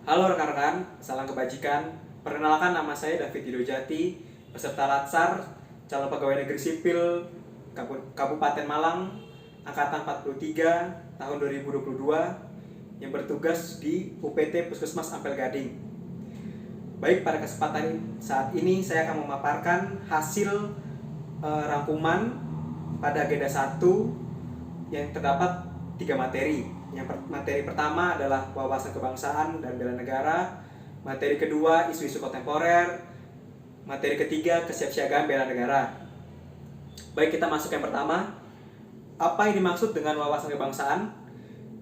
Halo rekan-rekan, salam kebajikan. Perkenalkan, nama saya David Hidojati, peserta Latsar, calon pegawai negeri sipil Kabupaten Malang, angkatan 43 tahun 2022 yang bertugas di UPT Puskesmas Ampel Gading. Baik, pada kesempatan saat ini saya akan memaparkan hasil rangkuman pada agenda 1 yang terdapat 3 materi. Materi pertama adalah wawasan kebangsaan dan bela negara. Materi kedua isu-isu kontemporer. Materi ketiga kesiapsiagaan bela negara. Baik, kita masuk yang pertama. Apa yang dimaksud dengan wawasan kebangsaan?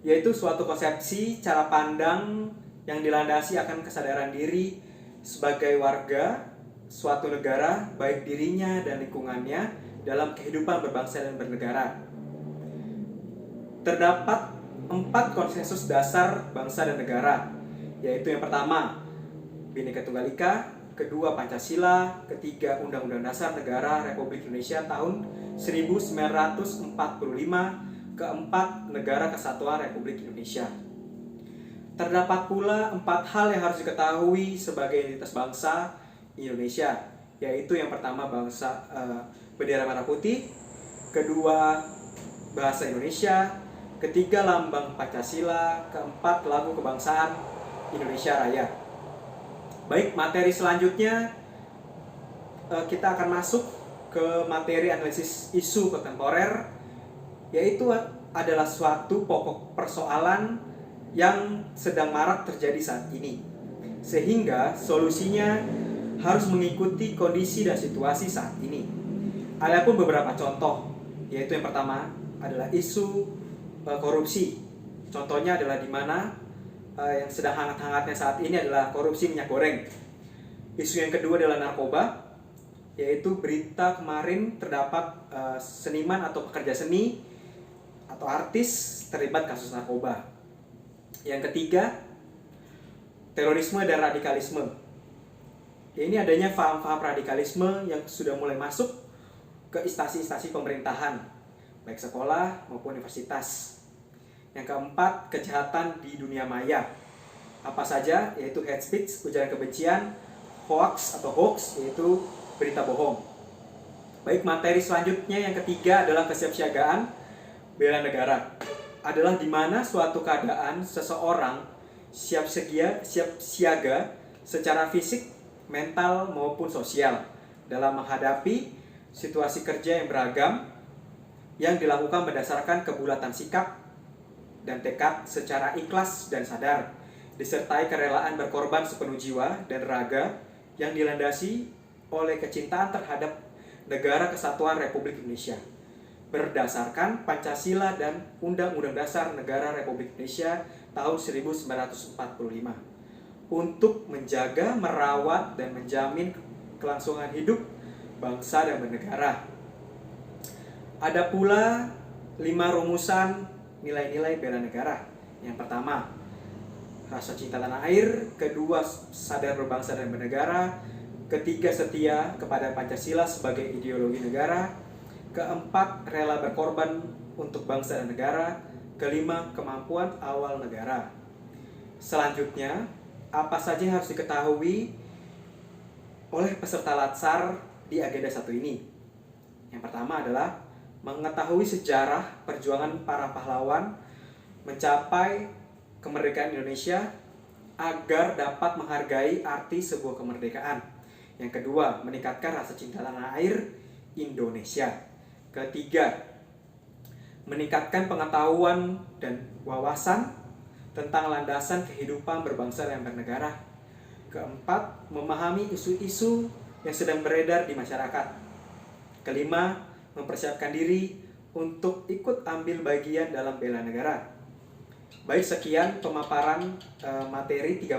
Yaitu suatu konsepsi cara pandang yang dilandasi akan kesadaran diri sebagai warga suatu negara, baik dirinya dan lingkungannya dalam kehidupan berbangsa dan bernegara. Terdapat 4 konsensus dasar bangsa dan negara, yaitu yang pertama Bhinneka Tunggal Ika, kedua Pancasila, ketiga Undang-Undang Dasar Negara Republik Indonesia tahun 1945, keempat Negara Kesatuan Republik Indonesia. Terdapat pula 4 hal yang harus diketahui sebagai identitas bangsa Indonesia, yaitu yang pertama bendera merah putih, kedua bahasa Indonesia, ketiga lambang Pancasila, keempat lagu kebangsaan Indonesia Raya. Baik, materi selanjutnya kita akan masuk ke materi analisis isu kontemporer, yaitu adalah suatu pokok persoalan yang sedang marak terjadi saat ini, sehingga solusinya harus mengikuti kondisi dan situasi saat ini. Adapun beberapa contoh, yaitu yang pertama adalah isu korupsi. Contohnya adalah di mana yang sedang hangat-hangatnya saat ini adalah korupsi minyak goreng. Isu yang kedua adalah narkoba, yaitu berita kemarin terdapat seniman atau pekerja seni atau artis terlibat kasus narkoba. Yang ketiga, terorisme dan radikalisme. Ini adanya paham-paham radikalisme yang sudah mulai masuk ke instansi-instansi pemerintahan, baik sekolah maupun universitas. Yang keempat, kejahatan di dunia maya. Apa saja? Yaitu hate speech, ujaran kebencian, hoax, yaitu berita bohong. Baik, materi selanjutnya yang ketiga adalah kesiapsiagaan bela negara. Adalah di mana suatu keadaan seseorang siap siaga secara fisik, mental maupun sosial dalam menghadapi situasi kerja yang beragam yang dilakukan berdasarkan kebulatan sikap dan tekad secara ikhlas dan sadar, disertai kerelaan berkorban sepenuh jiwa dan raga yang dilandasi oleh kecintaan terhadap Negara Kesatuan Republik Indonesia berdasarkan Pancasila dan Undang-Undang Dasar Negara Republik Indonesia tahun 1945 untuk menjaga, merawat, dan menjamin kelangsungan hidup bangsa dan bernegara. Ada pula 5 rumusan nilai-nilai bela negara. Yang pertama, rasa cinta tanah air. Kedua, sadar berbangsa dan bernegara. Ketiga, setia kepada Pancasila sebagai ideologi negara. Keempat, rela berkorban untuk bangsa dan negara. Kelima, kemampuan awal negara. Selanjutnya, apa saja yang harus diketahui oleh peserta Latsar di agenda 1 ini? Yang pertama adalah mengetahui sejarah perjuangan para pahlawan mencapai kemerdekaan Indonesia agar dapat menghargai arti sebuah kemerdekaan. Yang kedua, meningkatkan rasa cinta tanah air Indonesia. Ketiga, meningkatkan pengetahuan dan wawasan tentang landasan kehidupan berbangsa dan bernegara. Keempat, memahami isu-isu yang sedang beredar di masyarakat. Kelima, mempersiapkan diri untuk ikut ambil bagian dalam bela negara. Baik, sekian pemaparan 3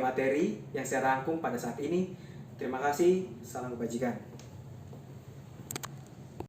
materi yang saya rangkum pada saat ini. Terima kasih, salam kebajikan.